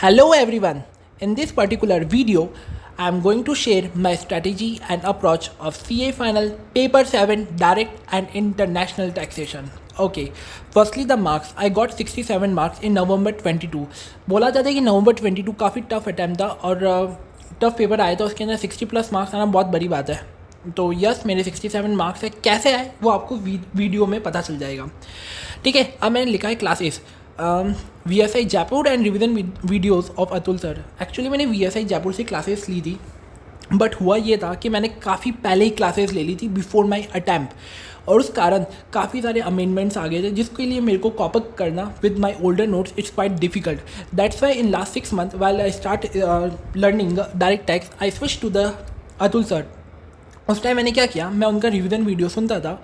Hello everyone. In this particular video, I am going to share my strategy and approach of CA Final Paper 7 Direct and International Taxation. Okay, firstly the marks. I got 67 marks in November 22. बोला जाता है कि November 22 काफ़ी tough attempt था और tough paper आया था, उसके अंदर 60 प्लस मार्क्स आना बहुत बड़ी बात है. तो यस, मेरे 67 मार्क्स है. कैसे आए वो आपको वीडियो में पता चल जाएगा. ठीक है, अब मैंने लिखा है classes VSI Jaipur and revision videos of Atul sir. Actually मैंने VSI जयपुर से क्लासेस ली थी, बट हुआ ये था कि मैंने काफ़ी पहले ही क्लासेस ले ली थी बिफोर माई अटैम्प्ट, और उस कारण काफ़ी सारे अमेंडमेंट्स आ गए थे जिसके लिए मेरे को कॉप अप करना with my older notes it's quite difficult. That's why in last 6 month while I start learning direct tax I switch to the Atul sir. उस टाइम मैंने क्या किया, मैं उनका रिवीजन वीडियो सुनता था,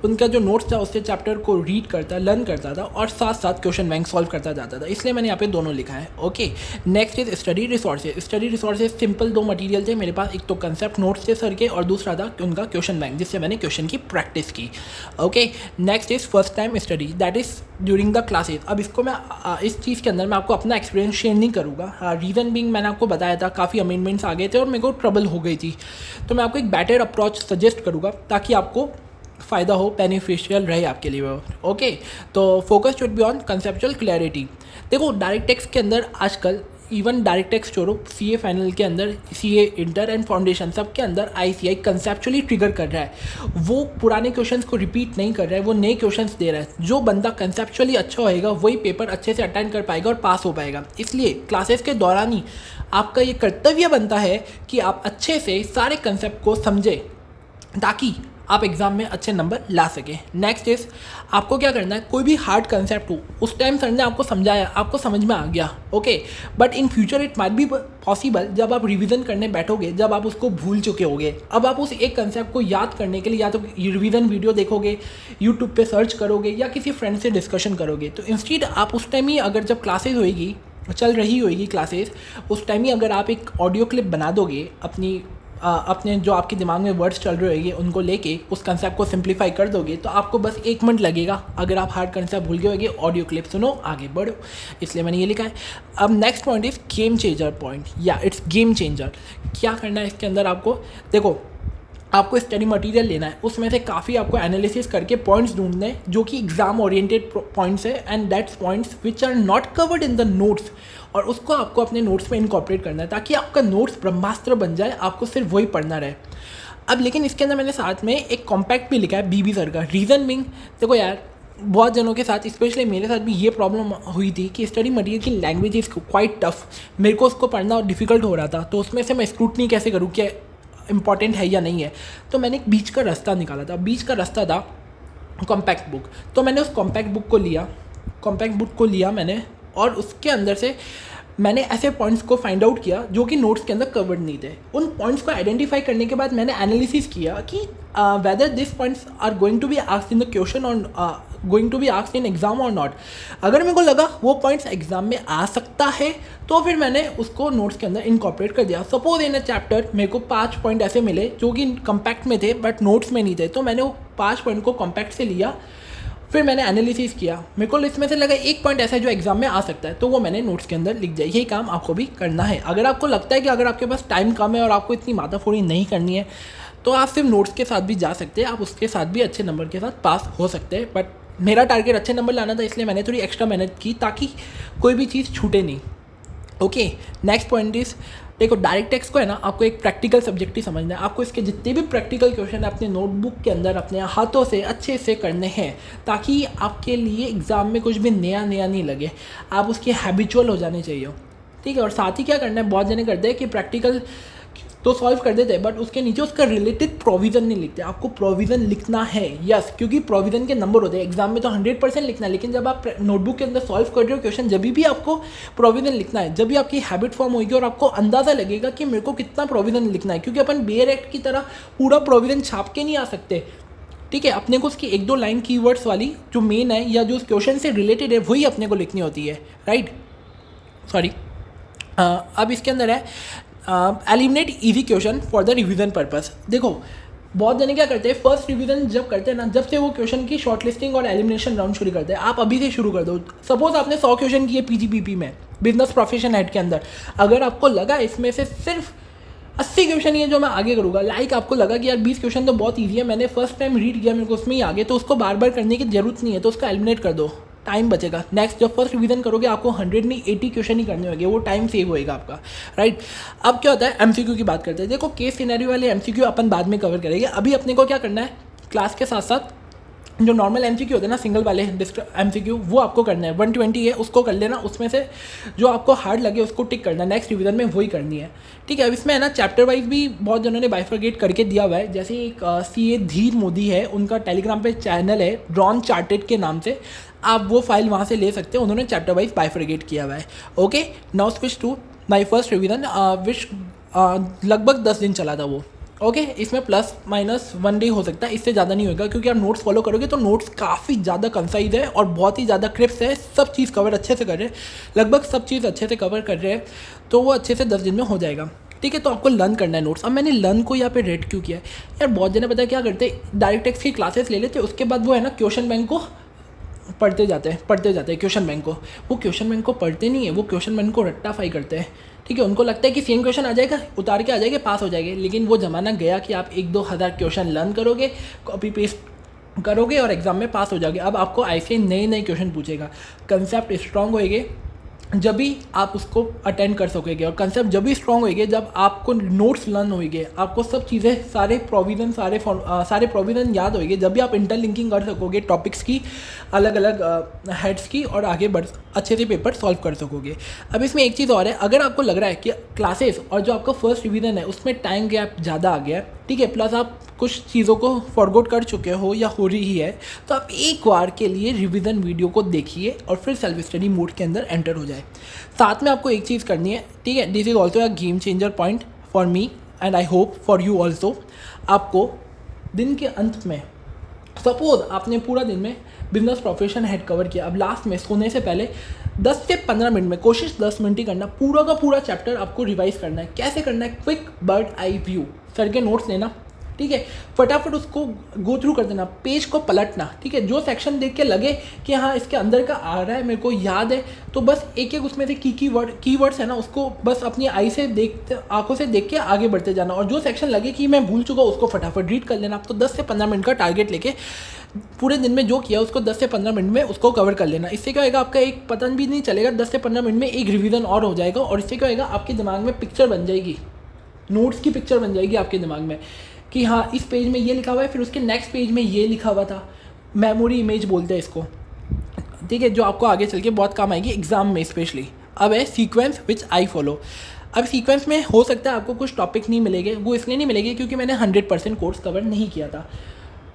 उनका जो नोट्स था उससे चैप्टर को रीड करता, लर्न करता था और साथ साथ क्वेश्चन बैंक सॉल्व करता जाता था. इसलिए मैंने यहाँ पे दोनों लिखा है. Okay, next is study resources. Study resources simple 2 material थे मेरे पास. एक तो कंसेप्ट नोट्स थे सर के और दूसरा था उनका क्वेश्चन बैंक, जिससे मैंने क्वेश्चन की प्रैक्टिस की. Okay, next is first time study, that is during the classes. अब इसको मैं इस चीज़ के अंदर मैं आपको अपना एक्सपीरियंस शेयर नहीं करूँगा. रीज़न बिंग मैंने आपको बताया था, काफ़ी अमेंडमेंट्स आ गए थे और मेरे को ट्रबल हो गई थी. तो मैं आपको एक बेटर अप्रोच सजेस्ट करूँगा ताकि आपको फ़ायदा हो, बेनिफिशियल रहे आपके लिए वो. ओके, तो focus should be on conceptual clarity. देखो, डायरेक्ट टैक्स के अंदर आजकल इवन डायरेक्ट टैक्स छोड़ो, CA फाइनल के अंदर, CA इंटर एंड फाउंडेशन सब के अंदर ICI कंसेप्चुअली ट्रिगर कर रहा है. वो पुराने क्वेश्चंस को रिपीट नहीं कर रहा है, वो नए क्वेश्चंस दे रहा है. जो बंदा कंसेप्चुअली अच्छा होएगा वही पेपर अच्छे से अटेंड कर पाएगा और पास हो पाएगा. इसलिए क्लासेस के दौरान ही आपका ये कर्तव्य बनता है कि आप अच्छे से सारे कंसेप्ट को समझें ताकि आप एग्ज़ाम में अच्छे नंबर ला सकें. नेक्स्ट इज आपको क्या करना है, कोई भी हार्ड कंसेप्ट हो, उस टाइम सर ने आपको समझाया, आपको समझ में आ गया, okay, but in future it might be possible जब आप रिवीजन करने बैठोगे, जब आप उसको भूल चुके होगे. अब आप उस एक कंसेप्ट को याद करने के लिए या तो रिवीजन वीडियो देखोगे, यूट्यूब पे सर्च करोगे या किसी फ्रेंड से डिस्कशन करोगे. तो इंस्टीड आप उस टाइम ही, अगर जब क्लासेज होएगी, चल रही होएगी क्लासेस, उस टाइम ही अगर आप एक ऑडियो क्लिप बना दोगे अपने जो आपके दिमाग में वर्ड्स चल रहे होंगे उनको लेके उस कंसेप्ट को सिंप्लीफाई कर दोगे, तो आपको बस 1 मिनट लगेगा. अगर आप हार्ड कंसेप्ट भूल गए होंगे, ऑडियो क्लिप सुनो, आगे बढ़ो. इसलिए मैंने ये लिखा है. अब next point is game changer point, या इट्स गेम चेंजर. क्या करना है इसके अंदर, आपको देखो, आपको स्टडी मटेरियल लेना है, उसमें से काफ़ी आपको एनालिसिस करके पॉइंट्स ढूंढने हैं जो कि एग्जाम ओरिएंटेड पॉइंट्स है, and that's points which are not covered in the notes, और उसको आपको अपने नोट्स में इनकॉर्पोरेट करना है ताकि आपका नोट्स ब्रह्मास्त्र बन जाए, आपको सिर्फ वही पढ़ना रहे. अब लेकिन इसके अंदर मैंने साथ में एक कॉम्पैक्ट भी लिखा है BB सर का. रीज़न बिंग, देखो यार, बहुत जनों के साथ, स्पेशली मेरे साथ भी ये प्रॉब्लम हुई थी कि स्टडी मटेरियल की लैंग्वेज इज़ क्वाइट टफ. मेरे को उसको पढ़ना डिफिकल्ट हो रहा था, तो उसमें से मैं स्क्रूटनी कैसे करूँ कि इंपॉर्टेंट है या नहीं है. तो मैंने एक बीच का रास्ता निकाला था. बीच का रास्ता था कॉम्पैक्ट बुक. तो मैंने उस कॉम्पैक्ट बुक को लिया मैंने, और उसके अंदर से मैंने ऐसे पॉइंट्स को फाइंड आउट किया जो कि नोट्स के अंदर कवर्ड नहीं थे. उन पॉइंट्स को आइडेंटिफाई करने के बाद मैंने एनालिसिस किया कि whether this points are going to be asked in the question और going to be asked in exam और नॉट. अगर मेरे को लगा वो पॉइंट्स एग्जाम में आ सकता है तो फिर मैंने उसको नोट्स के अंदर इनकॉर्पोरेट कर दिया. सपोज इन अ चैप्टर मेरे को 5 पॉइंट ऐसे मिले जो कि कॉम्पैक्ट में थे बट नोट्स में नहीं थे, तो मैंने वो 5 पॉइंट को कॉम्पैक्ट से लिया. फिर मैंने एनालिसिस किया, मेरे को इसमें से लगा एक पॉइंट ऐसा है जो एग्जाम में आ सकता है, तो वो मैंने नोट्स के अंदर लिख दिया. यही काम आपको भी करना है. अगर आपको लगता है कि अगर आपके पास टाइम कम है और आपको इतनी माथाफोड़ी नहीं करनी है, तो आप सिर्फ नोट्स के साथ भी जा सकते हैं, आप उसके साथ भी अच्छे नंबर के साथ पास हो सकते हैं. बट मेरा टारगेट अच्छे नंबर लाना था, इसलिए मैंने थोड़ी एक्स्ट्रा मेहनत की ताकि कोई भी चीज़ छूटे नहीं. ओके, नेक्स्ट पॉइंट इज, देखो, डायरेक्ट टैक्स को है ना, आपको एक प्रैक्टिकल सब्जेक्ट ही समझना है. आपको इसके जितने भी प्रैक्टिकल क्वेश्चन अपने नोटबुक के अंदर अपने हाथों से अच्छे से करने हैं ताकि आपके लिए एग्ज़ाम में कुछ भी नया नहीं लगे, आप उसके हैबिचुअल हो जाने चाहिए. ठीक है, और साथ ही क्या करना है, बहुत जने करते हैं कि प्रैक्टिकल तो सॉल्व कर देते हैं बट उसके नीचे उसका रिलेटेड प्रोविज़न नहीं लिखते. आपको प्रोविज़न लिखना है, यस, क्योंकि प्रोविज़न के नंबर होते हैं. एग्जाम में तो 100% लिखना है, लेकिन जब आप नोटबुक के अंदर सॉल्व कर रहे हो क्वेश्चन, जब भी आपको प्रोविज़न लिखना है, जब भी आपकी हैबिट फॉर्म होगी और आपको अंदाज़ा लगेगा कि मेरे को कितना प्रोविज़न लिखना है, क्योंकि अपन बेयर एक्ट की तरह पूरा प्रोविज़न छाप के नहीं आ सकते. ठीक है, अपने को उसकी 1-2 लाइन कीवर्ड्स वाली जो मेन है या जो उस क्वेश्चन से रिलेटेड है वही अपने को लिखनी होती है, राइट. सॉरी, अब इसके अंदर है eliminate easy question for the revision purpose. देखो, बहुत जने क्या करते हैं, फर्स्ट रिवीजन जब करते हैं ना, जब से वो क्वेश्चन की शॉर्टलिस्टिंग और एलिमिनेशन राउंड शुरू करते हैं। आप अभी से शुरू कर दो। सपोज आपने 100 क्वेश्चन किए पीजीपीपी में, बिजनेस प्रोफेशन हेड के अंदर, अगर आपको लगा इसमें से सिर्फ 80 क्वेश्चन ये जो मैं आगे करूँगा, लाइक आपको लगा कि यार 20 क्वेश्चन तो बहुत ईजी है, मैंने फर्स्ट टाइम रीड किया, मेरे को उसमें ही आगे, तो उसको बार बार करने की जरूरत नहीं है, तो उसको एलिमिनेट कर दो, टाइम बचेगा। नेक्स्ट जब फर्स्ट रिवीजन करोगे आपको 100 नहीं 80 क्वेश्चन ही करने होंगे, वो टाइम सेव होएगा आपका, राइट। अब क्या होता है, एमसीक्यू की बात करते हैं। देखो केस सिनेरियो वाले एमसीक्यू अपन बाद में कवर करेंगे, अभी अपने को क्या करना है, क्लास के साथ साथ जो नॉर्मल एमसीक्यू होते हैं ना, सिंगल वाले एमसीक्यू, वो आपको करना है। 120 है, उसको कर लेना, उसमें से जो आपको हार्ड लगे उसको टिक करना, नेक्स्ट रिवीजन में वही करनी है, ठीक है। अब इसमें है ना चैप्टर वाइज भी बहुत जनों ने बाइफरगेट करके दिया हुआ है, जैसे एक CA धीर मोदी है, उनका टेलीग्राम पे चैनल है ड्रॉन चार्टेड के नाम से, आप वो फाइल वहाँ से ले सकते हैं, उन्होंने चैप्टर वाइज बाइफरगेट किया हुआ है। Okay, now switch to my first revision, which लगभग 10 दिन चला था वो। ओके, इसमें प्लस माइनस 1 डे हो सकता है, इससे ज़्यादा नहीं होगा, क्योंकि आप नोट्स फॉलो करोगे तो नोट्स काफ़ी ज़्यादा कंसाइज है और बहुत ही ज़्यादा क्रिप्स है, सब चीज़ कवर अच्छे से कर रहे हैं, लगभग सब चीज़ अच्छे से कवर कर रहे हैं, तो वो अच्छे से 10 दिन में हो जाएगा, ठीक है। तो आपको लर्न करना है नोट्स। अब मैंने लर्न को यहाँ पे रेड क्यों किया है यार, बहुत जने पता है क्या करते हैं, डायरेक्ट टेक्स्ट की क्लासेस ले लेते हैं, उसके बाद वो है ना क्वेश्चन बैंक को पढ़ते जाते हैं क्वेश्चन बैंक को, वो क्वेश्चन बैंक को पढ़ते नहीं है, वो क्वेश्चन बैंक को रट्टाफाई करते हैं, ठीक है। उनको लगता है कि सेम क्वेश्चन आ जाएगा, उतार के आ जाएगा, पास हो जाएंगे, लेकिन वो ज़माना गया कि आप 1-2 हज़ार क्वेश्चन लर्न करोगे, कॉपी पेस्ट करोगे और एग्जाम में पास हो जाओगे। अब आपको ऐसे नए क्वेश्चन पूछेगा, कंसेप्ट स्ट्रांग होएंगे जब भी आप उसको अटेंड कर सकोगे, और कंसेप्ट जब भी स्ट्रांग होएंगे जब आपको नोट्स लर्न होएंगे, आपको सब चीज़ें सारे प्रोविज़न याद होएंगे, जब भी आप इंटरलिंकिंग कर सकोगे टॉपिक्स की, अलग अलग हेड्स की, और आगे बढ़ अच्छे से पेपर सॉल्व कर सकोगे। अब इसमें एक चीज़ और है, अगर आपको लग रहा है कि क्लासेस और जो आपका फर्स्ट रिवीजन है उसमें टाइम गैप ज़्यादा आ गया है, ठीक है, प्लस आप कुछ चीज़ों को फॉरगॉट कर चुके हो या हो रही है, तो आप एक बार के लिए रिवीजन वीडियो को देखिए और फिर सेल्फ स्टडी मोड के अंदर एंटर हो जाए। साथ में आपको एक चीज़ करनी है, ठीक है, this is also a game changer point for me and I hope for you also. आपको दिन के अंत में, सपोज आपने पूरा दिन में बिजनेस प्रोफेशन हेड कवर किया, अब लास्ट में सोने से पहले 10 से 15 मिनट में, कोशिश 10 मिनट ही करना, पूरा का पूरा चैप्टर आपको रिवाइज करना है। कैसे करना है, quick bird eye view, sir के नोट्स लेना, ठीक है, फटाफट उसको गो थ्रू कर देना, पेज को पलटना, ठीक है, जो सेक्शन देख के लगे कि हाँ इसके अंदर का आ रहा है, मेरे को याद है, तो बस एक एक उसमें से कीवर्ड्स है ना, उसको बस अपनी आंखों से देख के आगे बढ़ते जाना, और जो सेक्शन लगे कि मैं भूल चुका उसको फटाफट रीड कर लेना। तो 10 से 15 मिनट का टारगेट लेके पूरे दिन में जो किया उसको 10 से 15 मिनट में उसको कवर कर लेना। इससे क्या होगा, आपका एक पता भी नहीं चलेगा, 10 से 15 मिनट में एक रिवीजन और हो जाएगा, और इससे क्या होगा, आपके दिमाग में पिक्चर बन जाएगी, नोट्स की पिक्चर बन जाएगी आपके दिमाग में कि हाँ इस पेज में ये लिखा हुआ है, फिर उसके नेक्स्ट पेज में ये लिखा हुआ था, मेमोरी इमेज बोलते हैं इसको, ठीक है, जो आपको आगे चल के बहुत काम आएगी एग्जाम में स्पेशली। अब है सीक्वेंस विच आई फॉलो। अब सीक्वेंस में हो सकता है आपको कुछ टॉपिक नहीं मिलेंगे, वो इसलिए नहीं मिलेंगे क्योंकि मैंने 100% कोर्स कवर नहीं किया था।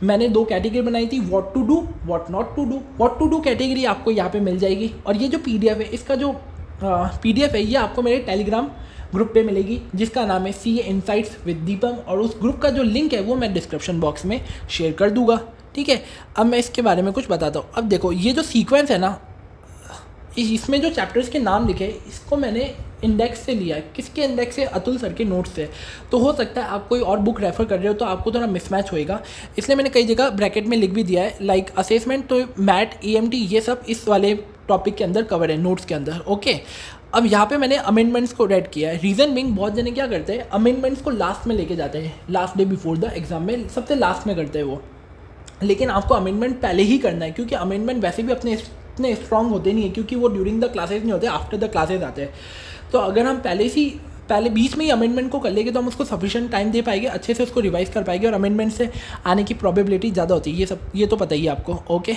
मैंने 2 कैटेगरी बनाई थी, what to do, what not to do. What to do category आपको यहाँ पे मिल जाएगी, और ये जो PDF है, इसका जो PDF है ये आपको मेरे टेलीग्राम ग्रुप पे मिलेगी, जिसका नाम है CA इनसाइट्स विद दीपम, और उस ग्रुप का जो लिंक है वो मैं डिस्क्रिप्शन बॉक्स में शेयर कर दूंगा, ठीक है। अब मैं इसके बारे में कुछ बताता हूँ। अब देखो ये जो सीक्वेंस है ना, इसमें जो चैप्टर्स के नाम लिखे हैं इसको मैंने इंडेक्स से लिया है। किसके इंडेक्स से? अतुल सर के नोट्स से। तो हो सकता है आप कोई और बुक रेफर कर रहे हो तो आपको थोड़ा मिसमैच होएगा, इसलिए मैंने कई जगह ब्रैकेट में लिख भी दिया है, लाइक असेसमेंट तो मैट EMT ये सब इस वाले टॉपिक के अंदर कवर है नोट्स के अंदर, ओके। अब यहाँ पे मैंने अमेंडमेंट्स को रेड किया है। रीज़न बिंग, बहुत जने क्या करते हैं, अमेंडमेंट्स को लास्ट में लेके जाते हैं, last day before the exam में सबसे लास्ट में करते हैं वो, लेकिन आपको अमेंडमेंट पहले ही करना है, क्योंकि अमेंडमेंट वैसे भी अपने इतने स्ट्रॉन्ग होते नहीं है, क्योंकि वो ड्यूरिंग द क्लासेज नहीं होते, आफ्टर द क्लासेज आते हैं। तो अगर हम पहले बीच में ही अमेंडमेंट को कर लेंगे तो हम उसको सफिशिएंट टाइम दे पाएंगे, अच्छे से उसको रिवाइज कर पाएंगे, और अमेंडमेंट से आने की प्रोबेबिलिटी ज़्यादा होती है, ये तो पता ही है आपको, ओके।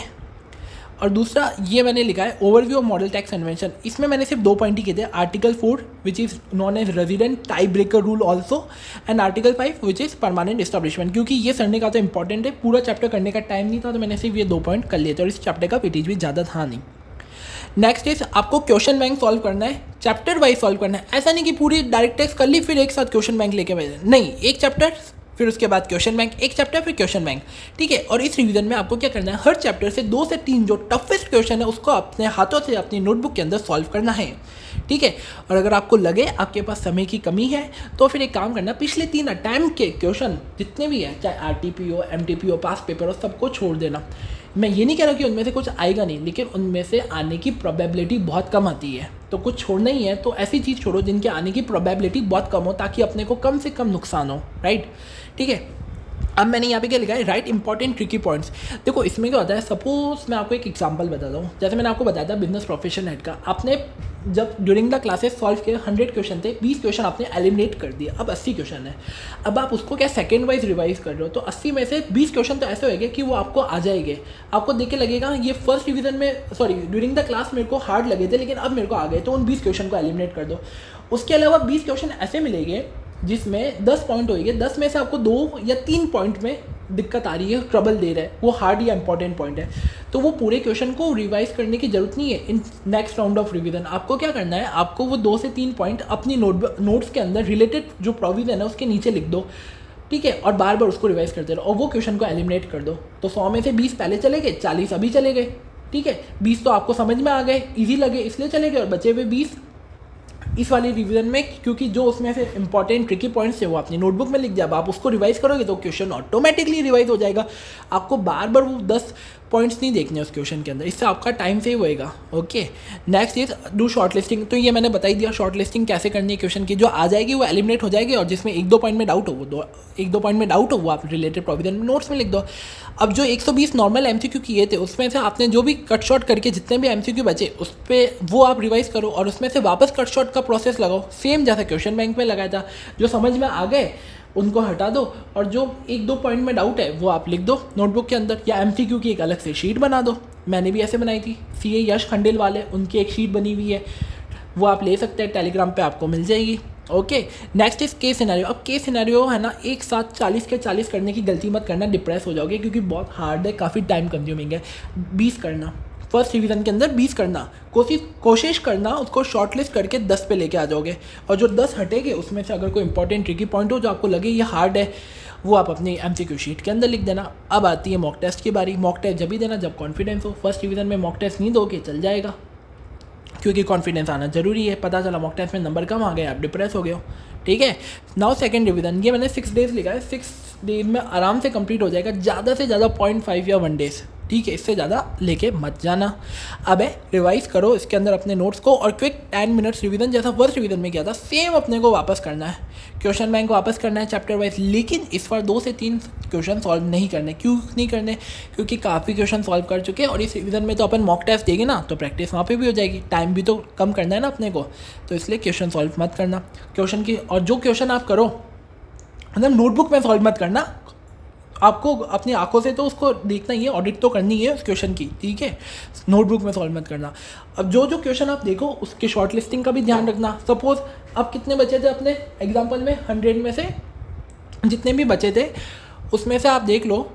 और दूसरा ये मैंने लिखा है overview of model tax convention. इसमें मैंने सिर्फ 2 पॉइंट ही किए थे, article 4 which is non as resident tie breaker rule also, and article 5 which is permanent establishment. क्योंकि ये सरने का तो इंपॉर्टेंट है, पूरा चैप्टर करने का टाइम नहीं था, तो मैंने सिर्फ ये 2 पॉइंट कर लिए थे, और इस चैप्टर का वेटेज भी ज़्यादा था नहीं। नेक्स्ट इज आपको क्वेश्चन बैंक सॉल्व करना है, चैप्टर वाइज सॉल्व करना है। ऐसा नहीं कि पूरी डायरेक्ट टेक्स्ट कर ली फिर एक साथ क्वेश्चन बैंक लेके बैठे, नहीं, एक चैप्टर फिर उसके बाद क्वेश्चन बैंक, एक चैप्टर फिर क्वेश्चन बैंक, ठीक है। और इस रिवीजन में आपको क्या करना है, हर चैप्टर से 2 से 3 जो टफेस्ट क्वेश्चन है उसको अपने हाथों से अपनी नोटबुक के अंदर सॉल्व करना है, ठीक है। और अगर आपको लगे आपके पास समय की कमी है तो फिर एक काम करना, पिछले 3 अटैम्प्ट के क्वेश्चन जितने भी हैं, चाहे RTP हो, MTP हो, पास पेपर हो, सबको छोड़ देना। मैं ये नहीं कह रहा कि उनमें से कुछ आएगा नहीं, लेकिन उनमें से आने की प्रोबेबिलिटी बहुत कम आती है, तो कुछ छोड़ना ही है तो ऐसी चीज़ छोड़ो जिनके आने की प्रोबेबिलिटी बहुत कम हो, ताकि अपने को कम से कम नुकसान हो, राइट, ठीक है। अब मैंने यहाँ पे क्या लिखा है, राइट इंपॉर्टेंट ट्रिकी पॉइंट्स। देखो इसमें क्या होता है, सपोज मैं आपको एक एग्जांपल बताता हूँ। जैसे मैंने आपको बताया था बिजनेस प्रोफेशन हेड का, आपने जब ड्यूरिंग द क्लासेस सॉल्व किए 100 क्वेश्चन थे, 20 क्वेश्चन आपने एलिमिनेट कर दिए, अब 80 क्वेश्चन है। अब आप उसको क्या सेकेंड वाइज रिवाइज कर रहे हो, तो 80 में से 20 क्वेश्चन तो ऐसे होंगे कि वो आपको आ जाएंगे, आपको देख के लगेगा ये फर्स्ट रिवीजन में, सॉरी ड्यूरिंग द क्लास मेरे को हार्ड लगे थे लेकिन अब मेरे को आ गए, तो उन 20 क्वेश्चन को एलिमिनेट कर दो। उसके अलावा 20 क्वेश्चन ऐसे मिलेंगे जिसमें 10 पॉइंट होंगे, 10 में से आपको 2 या 3 पॉइंट में दिक्कत आ रही है, ट्रबल दे रहा है, वो हार्ड या इंपॉर्टेंट पॉइंट है, तो वो पूरे क्वेश्चन को रिवाइज करने की जरूरत नहीं है। In next round of revision आपको क्या करना है, आपको वो 2 से 3 पॉइंट अपनी नोट्स के अंदर रिलेटेड जो प्रोविजन है उसके नीचे लिख दो, ठीक है, और बार बार उसको रिवाइज करते रहो और वो क्वेश्चन को एलिमिनेट कर दो। तो 100 में से 20 पहले चले गए, 40 अभी चले गए, ठीक है। 20 तो आपको समझ में आ गए, ईजी लगे इसलिए चले गए, और बचे हुए 20 इस वाली रिवीजन में, क्योंकि जो उसमें से इंपॉर्टेंट ट्रिकी पॉइंट्स है वो अपनी नोटबुक में लिख दिया, अब आप उसको रिवाइज करोगे तो क्वेश्चन ऑटोमेटिकली रिवाइज हो जाएगा। आपको बार बार वो 10 पॉइंट्स नहीं देखने उस क्वेश्चन के अंदर, इससे आपका टाइम सेव होएगा, okay. Next is do short listing. तो ये मैंने बता ही दिया शॉर्ट लिस्टिंग कैसे करनी है क्वेश्चन की, जो आ जाएगी वो एलिमिनेट हो जाएगी, और जिसमें 1-2 पॉइंट में डाउट हो वो 1-2 पॉइंट में डाउट हो वो आप रिलेटेड प्रोविजन में नोट्स में लिख दो। अब जो 120 नॉर्मल MCQ किए थे उसमें से आपने जो भी कट शॉर्ट करके जितने भी MCQ बचे उस पर वो आप रिवाइज करो, और उसमें से वापस कट शॉर्ट का प्रोसेस लगाओ, सेम जैसा क्वेश्चन बैंक में लगाया था। जो समझ में आ गए उनको हटा दो, और जो 1-2 पॉइंट में डाउट है वो आप लिख दो नोटबुक के अंदर, या MCQ की एक अलग से शीट बना दो। मैंने भी ऐसे बनाई थी, CA यश खंडेल वाले, उनकी एक शीट बनी हुई है, वो आप ले सकते हैं, टेलीग्राम पे आपको मिल जाएगी, okay. Next is case scenario. अब केस सिनेरियो है ना, एक साथ 40 के 40 करने की गलती मत करना, डिप्रेस हो जाओगे, क्योंकि बहुत हार्ड है, काफ़ी टाइम कंज्यूमिंग है। 20 करना, फर्स्ट रिवीजन के अंदर 20 करना, कोशिश करना उसको शॉर्ट लिस्ट करके 10 पे लेके आ जाओगे, और जो 10 हटेंगे उसमें से अगर कोई इंपॉर्टेंट ट्रिकी पॉइंट हो जो आपको लगे ये हार्ड है, वो आप अपनी MCQ शीट के अंदर लिख देना। अब आती है मॉक टेस्ट की बारी। मॉक टेस्ट जब भी देना जब कॉन्फिडेंस हो। फर्स्ट रिवीजन में मॉक टेस्ट नहीं दोगे चल जाएगा, क्योंकि कॉन्फिडेंस आना जरूरी है। पता चला मॉक टेस्ट में नंबर कम आ गए, आप डिप्रेस हो गए हो, ठीक है। नाउ सेकंड रिवीजन, ये मैंने 6 डेज लिखा है, 6 डेज में आराम से कंप्लीट हो जाएगा, ज़्यादा से ज़्यादा 0.5 या 1 डेज, ठीक है, इससे ज़्यादा लेके मत जाना। अब है रिवाइज करो इसके अंदर अपने नोट्स को, और क्विक 10 मिनट्स रिवीजन जैसा फर्स्ट रिवीजन में किया था सेम अपने को वापस करना है, क्वेश्चन बैंक वापस करना है चैप्टर वाइज, लेकिन इस बार 2 से 3 क्वेश्चन सॉल्व नहीं करने। क्यों नहीं करने, क्योंकि काफ़ी क्वेश्चन सॉल्व कर चुके हैं, और इस रिवीजन में तो अपन मॉक टेस्ट देंगे ना, तो प्रैक्टिस वहाँ पे भी हो जाएगी, टाइम भी तो कम करना है ना अपने को, तो इसलिए क्वेश्चन सॉल्व मत करना क्वेश्चन की। और जो क्वेश्चन आप करो मतलब नोटबुक में सॉल्व मत करना, आपको अपनी आंखों से तो उसको देखना ही है, ऑडिट तो करनी है उस क्वेश्चन की, ठीक है, नोटबुक में सॉल्व मत करना। अब जो जो क्वेश्चन आप देखो उसके शॉर्ट लिस्टिंग का भी ध्यान रखना। सपोज अब कितने बचे थे अपने एग्जाम्पल में, 100 में से जितने भी बचे थे उसमें से आप देख लो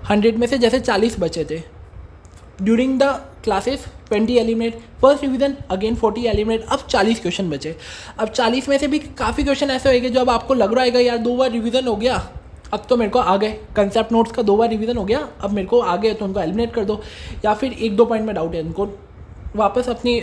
100 में से जैसे 40 बचे थे, during the classes 20 eliminate, first revision again 40 eliminate, अब 40 क्वेश्चन बचे। अब 40 में से भी काफ़ी क्वेश्चन ऐसे होंगे जो अब आपको लग रहा है यार 2 बार रिवीजन हो गया, अब तो मेरे को आ गए, कंसेप्ट नोट्स का 2 बार रिवीजन हो गया, अब मेरे को आ गए, तो उनको एलिमिनेट कर दो, या फिर 1-2 पॉइंट में डाउट है उनको वापस अपनी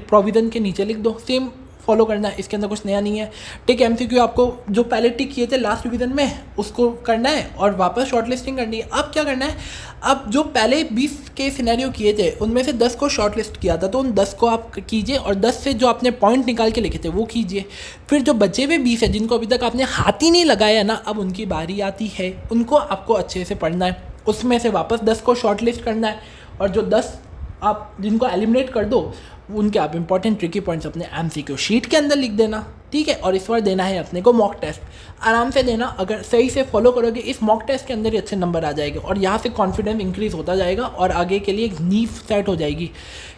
प्रोविजन के नीचे लिख दो, सेम फॉलो करना है, इसके अंदर कुछ नया नहीं है। टिक MCQ आपको जो पहले टिक किए थे लास्ट रिवीजन में उसको करना है, और वापस शॉर्ट लिस्टिंग करनी है। अब क्या करना है, अब जो पहले 20 के सिनेरियो किए थे उनमें से 10 को शॉर्ट लिस्ट किया था, तो उन 10 को आप कीजिए, और 10 से जो आपने पॉइंट निकाल के लिखे थे वो कीजिए। फिर जो बचे हुए 20 है जिनको अभी तक आपने हाथ ही नहीं लगाया ना, अब उनकी बारी आती है, उनको आपको अच्छे से पढ़ना है, उसमें से वापस 10 को शॉर्ट लिस्ट करना है, और जो 10 आप जिनको एलिमिनेट कर दो उनके आप इंपॉर्टेंट ट्रिकी पॉइंट्स अपने MCQ शीट के अंदर लिख देना, ठीक है। और इस बार देना है अपने को मॉक टेस्ट, आराम से देना, अगर सही से फॉलो करोगे इस मॉक टेस्ट के अंदर ही अच्छे नंबर आ जाएंगे, और यहाँ से कॉन्फिडेंस इंक्रीज होता जाएगा, और आगे के लिए एक नींव सेट हो जाएगी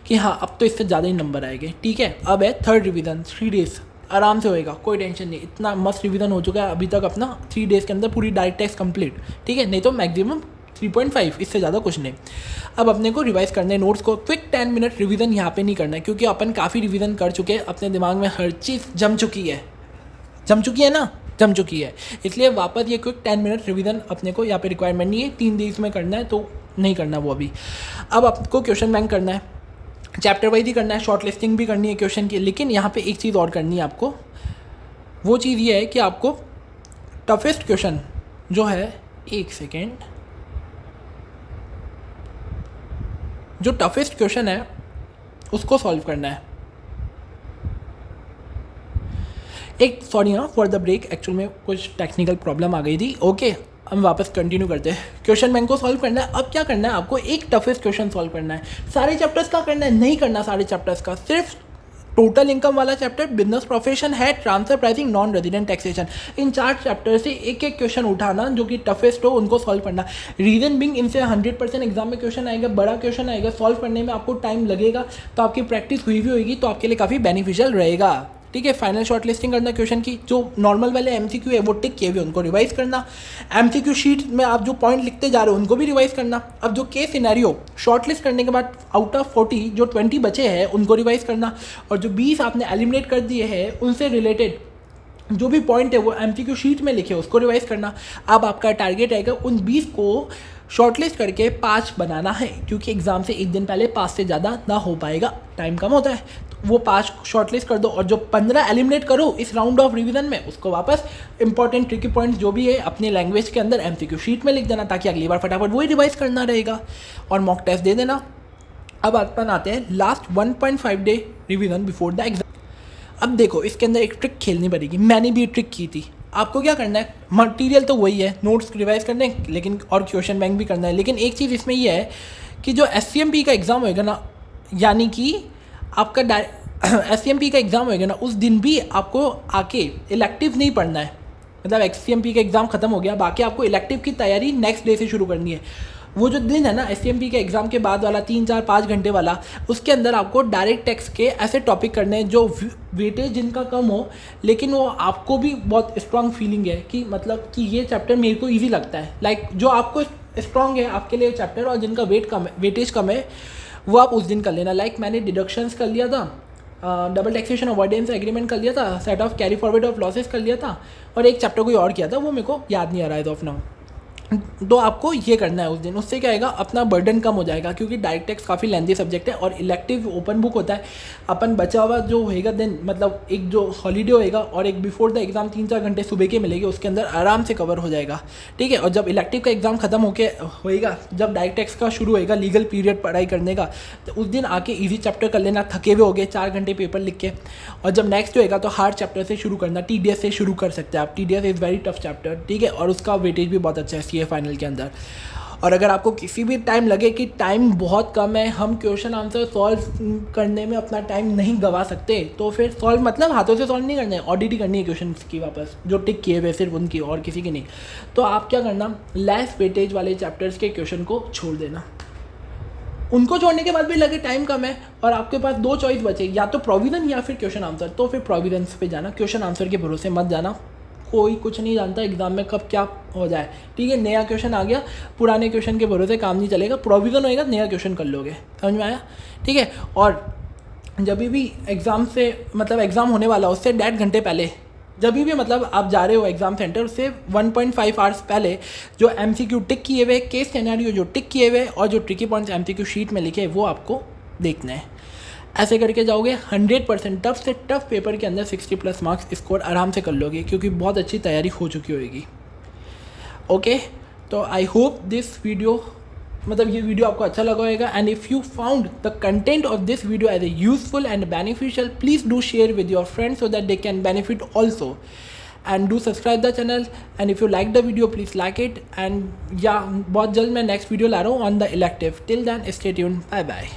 कि हाँ अब तो इससे ज़्यादा ही नंबर आएंगे, ठीक है। अब है थर्ड रिवीजन, 3 डेज आराम से होएगा, कोई टेंशन नहीं, इतना मस्त रिवीजन हो चुका है अभी तक अपना 3 डेज़ के अंदर पूरी डायरेक्ट टेस्ट कंप्लीट, ठीक है, नहीं तो मैक्सिमम 3.5, इससे ज़्यादा कुछ नहीं। अब अपने को रिवाइज करने हैं नोट्स को, क्विक 10 मिनट रिवीजन यहाँ पे नहीं करना है, क्योंकि अपन काफ़ी रिवीजन कर चुके हैं, अपने दिमाग में हर चीज़ जम चुकी है ना, जम चुकी है। इसलिए वापस ये क्विक 10 मिनट रिवीजन अपने को यहाँ पे रिक्वायरमेंट नहीं है, 3 दिन में करना है तो नहीं करना वो अभी। अब आपको क्वेश्चन बैंक करना है, चैप्टर वाइज ही करना है, शॉर्ट लिस्टिंग भी करनी है क्वेश्चन की। लेकिन यहाँ पे एक चीज़ और करनी है आपको, वो चीज़ ये है कि आपको टफेस्ट क्वेश्चन जो है, एक सेकेंड, जो टफेस्ट क्वेश्चन है उसको सॉल्व करना है। एक सॉरी हाँ फॉर द ब्रेक, एक्चुअल में कुछ टेक्निकल प्रॉब्लम आ गई थी। ओके, हम वापस कंटिन्यू करते हैं। क्वेश्चन बैंक को सॉल्व करना है। अब क्या करना है आपको, एक टफेस्ट क्वेश्चन सॉल्व करना है। सारे चैप्टर्स का करना है नहीं करना, सारे चैप्टर्स का, सिर्फ टोटल इनकम वाला चैप्टर, बिजनेस प्रोफेशन है, transfer pricing, non resident taxation, इन 4 चैप्टर से एक एक क्वेश्चन उठाना जो कि टफेस्ट हो, उनको सॉल्व करना। रीजन बिंग इनसे 100% एग्जाम में क्वेश्चन आएगा, बड़ा क्वेश्चन आएगा, सॉल्व करने में आपको टाइम लगेगा, तो आपकी प्रैक्टिस हुई भी होगी, तो आपके लिए काफ़ी बेनिफिशियल रहेगा। ठीक है, फाइनल शॉर्ट लिस्टिंग करना क्वेश्चन की, जो नॉर्मल वाले एमसीक्यू है वो टिक किए हुए उनको रिवाइज करना, एमसीक्यू शीट में आप जो पॉइंट लिखते जा रहे हो उनको भी रिवाइज करना। अब जो केस सिनेरियो शॉर्ट लिस्ट करने के बाद आउट ऑफ 40 जो 20 बचे हैं उनको रिवाइज करना, और जो 20 आपने एलिमिनेट कर दिए हैं उनसे रिलेटेड जो भी पॉइंट है वो एमसीक्यू शीट में लिखे उसको रिवाइज करना। अब आपका टारगेट रहेगा उन 20 को शॉर्टलिस्ट करके 5 बनाना है, क्योंकि एग्जाम से एक दिन पहले 5 से ज़्यादा ना हो पाएगा, टाइम कम होता है, तो वो 5 शॉर्टलिस्ट कर दो, और जो 15 एलिमिनेट करो इस राउंड ऑफ रिवीजन में, उसको वापस इंपॉर्टेंट ट्रिकी पॉइंट्स जो भी है अपनी लैंग्वेज के अंदर एमसीक्यू शीट में लिख देना, ताकि अगली बार फटाफट वही रिवाइज करना रहेगा, और मॉक टेस्ट दे देना। अब अपन आते हैं last 1.5 day revision before the exam. अब देखो, इसके अंदर एक ट्रिक खेलनी पड़ेगी, मैंने भी ट्रिक की थी। आपको क्या करना है, मटेरियल तो वही है, नोट्स रिवाइज करने हैं, लेकिन और क्वेश्चन बैंक भी करना है। लेकिन एक चीज़ इसमें यह है कि जो SCMP का एग्ज़ाम होएगा ना, यानी कि आपका SCMP का एग्ज़ाम होएगा ना, उस दिन भी आपको आके इलेक्टिव नहीं पढ़ना है। मतलब SCMP का एग्ज़ाम ख़त्म हो गया, बाकी आपको इलेक्टिव की तैयारी नेक्स्ट डे से शुरू करनी है। वो जो दिन है ना SCMP के एग्ज़ाम के बाद वाला 3, 4, 5 घंटे वाला, उसके अंदर आपको डायरेक्ट टैक्स के ऐसे टॉपिक करने हैं जो वेटेज जिनका कम हो, लेकिन वो आपको भी बहुत स्ट्रांग फीलिंग है कि मतलब कि ये चैप्टर मेरे को ईजी लगता है। लाइक जो आपको स्ट्रांग है आपके लिए चैप्टर, और जिनका वेटेज कम है वो आप उस दिन कर लेना। लाइक मैंने डिडक्शंस कर लिया था, डबल टैक्सेशन अवॉइडेंस एग्रीमेंट कर लिया था, set of carry forward of losses कर लिया था, और एक चैप्टर कोई और किया था, वो मेरे को याद नहीं आ रहा है ऑफ नाउ। तो आपको ये करना है उस दिन, उससे क्या आएगा, अपना बर्डन कम हो जाएगा, क्योंकि डायरेक्ट टैक्स काफ़ी लेंथी सब्जेक्ट है और इलेक्टिव ओपन बुक होता है। अपन बचा हुआ जो होएगा दिन, मतलब एक जो हॉलीडे होएगा और एक बिफोर द एग्ज़ाम 3-4 घंटे सुबह के मिलेंगे, उसके अंदर आराम से कवर हो जाएगा। ठीक है, और जब इलेक्टिव का एग्ज़ाम खत्म होके होएगा, जब डायरेक्ट टैक्स का शुरू होएगा लीगल पीरियड पढ़ाई करने का, तो उस दिन आके ईजी चैप्टर कर लेना, थके हुए हो गए 4 घंटे पेपर लिख के, और जब नेक्स्ट होएगा तो हार्ड चैप्टर से शुरू करना, TDS से शुरू कर सकते हैं आप। TDS is very tough chapter, ठीक है, और उसका वेटेज भी बहुत अच्छा है CA फाइनल के अंदर। और अगर आपको किसी भी टाइम लगे कि टाइम बहुत कम है, हम क्वेश्चन आंसर सॉल्व करने में अपना टाइम नहीं गवा सकते, तो फिर सॉल्व मतलब हाथों से सॉल्व नहीं करना है, ऑडिट ही करनी है क्वेश्चन की वापस, जो टिक किए हुए सिर्फ उनकी और किसी की नहीं। तो आप क्या करना, लेस वेटेज वाले चैप्टर्स के क्वेश्चन को छोड़ देना। उनको छोड़ने के बाद भी लगे टाइम कम है और आपके पास 2 चॉइस बचे, या तो प्रोविजन या फिर क्वेश्चन आंसर, तो फिर प्रोविजन्स पे जाना, क्वेश्चन आंसर के भरोसे मत जाना। कोई कुछ नहीं जानता एग्जाम में कब क्या हो जाए। ठीक है, नया क्वेश्चन आ गया, पुराने क्वेश्चन के भरोसे काम नहीं चलेगा, प्रोविज़न होएगा, नया क्वेश्चन कर लोगे। समझ में आया? ठीक है, और जब भी एग्ज़ाम से मतलब एग्ज़ाम होने वाला उससे 1.5 घंटे पहले, जब भी मतलब आप जा रहे हो एग्ज़ाम सेंटर, उससे 1.5 आवर्स पहले जो MCQ टिक किए हुए, केस सिनेरियो जो टिक किए हुए, और जो ट्रिकी पॉइंट्स MCQ शीट में लिखे वो आपको देखना है। ऐसे करके जाओगे 100% टफ से टफ पेपर के अंदर 60+ मार्क्स स्कोर आराम से कर लोगे, क्योंकि बहुत अच्छी तैयारी हो चुकी होगी। ओके, तो आई होप दिस वीडियो, मतलब ये वीडियो आपको अच्छा लगा होगा, and if you found the content of this video as a useful and beneficial, please do share with your friends so that they can benefit also, and do subscribe the channel, and if you like the video please like it, and या बहुत जल्द मैं next video ला रहा हूँ on the elective. Till then stay tuned, bye bye.